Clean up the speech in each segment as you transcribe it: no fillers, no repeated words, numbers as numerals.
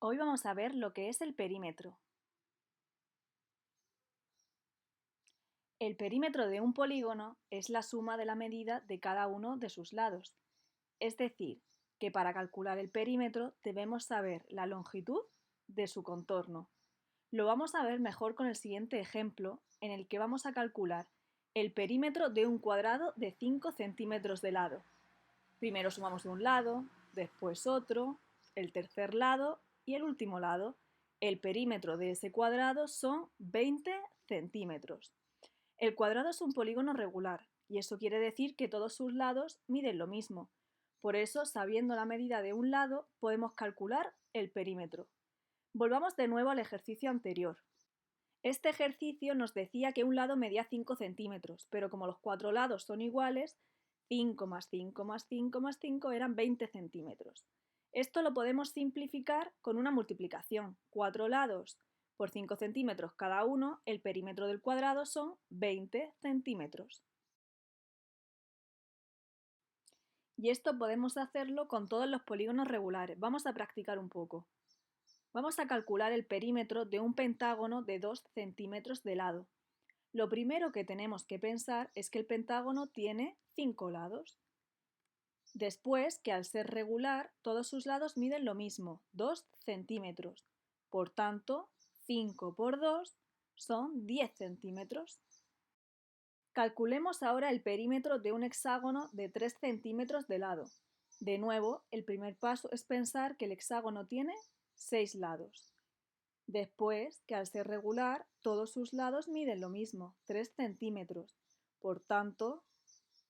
Hoy vamos a ver lo que es el perímetro. El perímetro de un polígono es la suma de la medida de cada uno de sus lados. Es decir, que para calcular el perímetro debemos saber la longitud de su contorno. Lo vamos a ver mejor con el siguiente ejemplo, en el que vamos a calcular el perímetro de un cuadrado de 5 centímetros de lado. Primero sumamos de un lado, después otro, el tercer lado y el último lado. El perímetro de ese cuadrado son 20 centímetros. El cuadrado es un polígono regular y eso quiere decir que todos sus lados miden lo mismo. Por eso, sabiendo la medida de un lado, podemos calcular el perímetro. Volvamos de nuevo al ejercicio anterior. Este ejercicio nos decía que un lado medía 5 centímetros, pero como los cuatro lados son iguales, 5 más 5 más 5 más 5 eran 20 centímetros. Esto lo podemos simplificar con una multiplicación. 4 lados por 5 centímetros cada uno, el perímetro del cuadrado son 20 centímetros. Y esto podemos hacerlo con todos los polígonos regulares. Vamos a practicar un poco. Vamos a calcular el perímetro de un pentágono de 2 centímetros de lado. Lo primero que tenemos que pensar es que el pentágono tiene 5 lados. Después, que al ser regular, todos sus lados miden lo mismo, 2 centímetros. Por tanto, 5 por 2 son 10 centímetros. Calculemos ahora el perímetro de un hexágono de 3 centímetros de lado. De nuevo, el primer paso es pensar que el hexágono tiene 6 lados. Después, que al ser regular, todos sus lados miden lo mismo, 3 centímetros. Por tanto,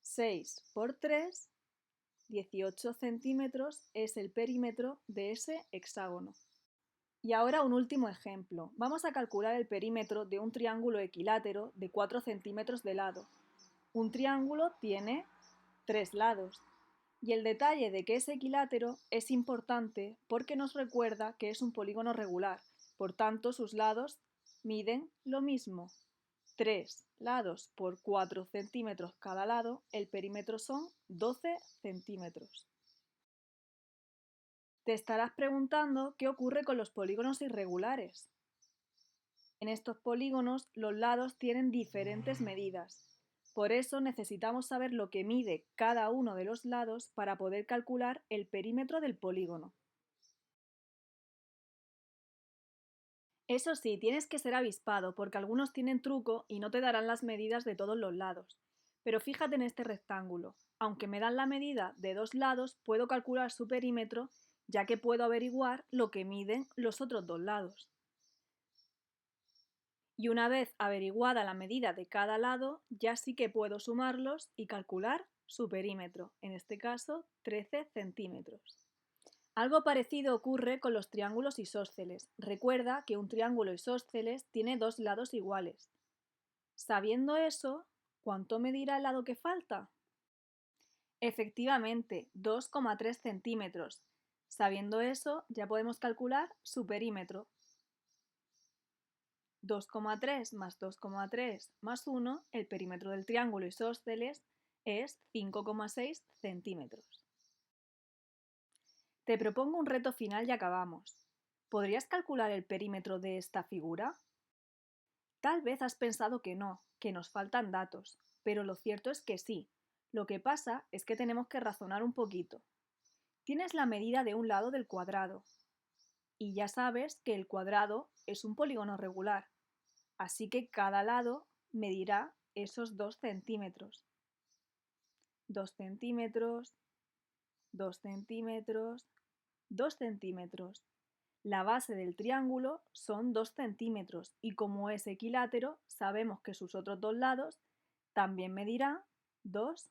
6 por 3, 18 centímetros es el perímetro de ese hexágono. Y ahora un último ejemplo. Vamos a calcular el perímetro de un triángulo equilátero de 4 centímetros de lado. Un triángulo tiene 3 lados. Y el detalle de que es equilátero es importante porque nos recuerda que es un polígono regular. Por tanto, sus lados miden lo mismo. 3 lados por 4 centímetros cada lado, el perímetro son 12 centímetros. Te estarás preguntando qué ocurre con los polígonos irregulares. En estos polígonos los lados tienen diferentes medidas. Por eso necesitamos saber lo que mide cada uno de los lados para poder calcular el perímetro del polígono. Eso sí, tienes que ser avispado porque algunos tienen truco y no te darán las medidas de todos los lados. Pero fíjate en este rectángulo. Aunque me dan la medida de dos lados, puedo calcular su perímetro ya que puedo averiguar lo que miden los otros dos lados. Y una vez averiguada la medida de cada lado, ya sí que puedo sumarlos y calcular su perímetro, en este caso 13 centímetros. Algo parecido ocurre con los triángulos isósceles. Recuerda que un triángulo isósceles tiene dos lados iguales. Sabiendo eso, ¿cuánto medirá el lado que falta? Efectivamente, 2,3 centímetros. Sabiendo eso, ya podemos calcular su perímetro. 2,3 más 2,3 más 1, el perímetro del triángulo isósceles es 5,6 centímetros. Te propongo un reto final y acabamos. ¿Podrías calcular el perímetro de esta figura? Tal vez has pensado que no, que nos faltan datos, pero lo cierto es que sí. Lo que pasa es que tenemos que razonar un poquito. Tienes la medida de un lado del cuadrado y ya sabes que el cuadrado es un polígono regular, así que cada lado medirá esos 2 centímetros. 2 centímetros, 2 centímetros, 2 centímetros. La base del triángulo son 2 centímetros y como es equilátero, sabemos que sus otros dos lados también medirán 2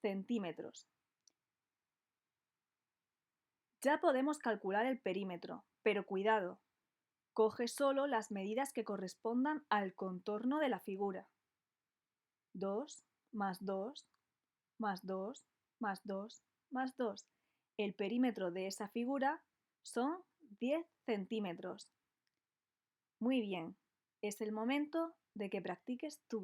centímetros. Ya podemos calcular el perímetro, pero cuidado, coge solo las medidas que correspondan al contorno de la figura. 2 más 2 más 2 más 2 más 2. El perímetro de esa figura son 10 centímetros. Muy bien, es el momento de que practiques tu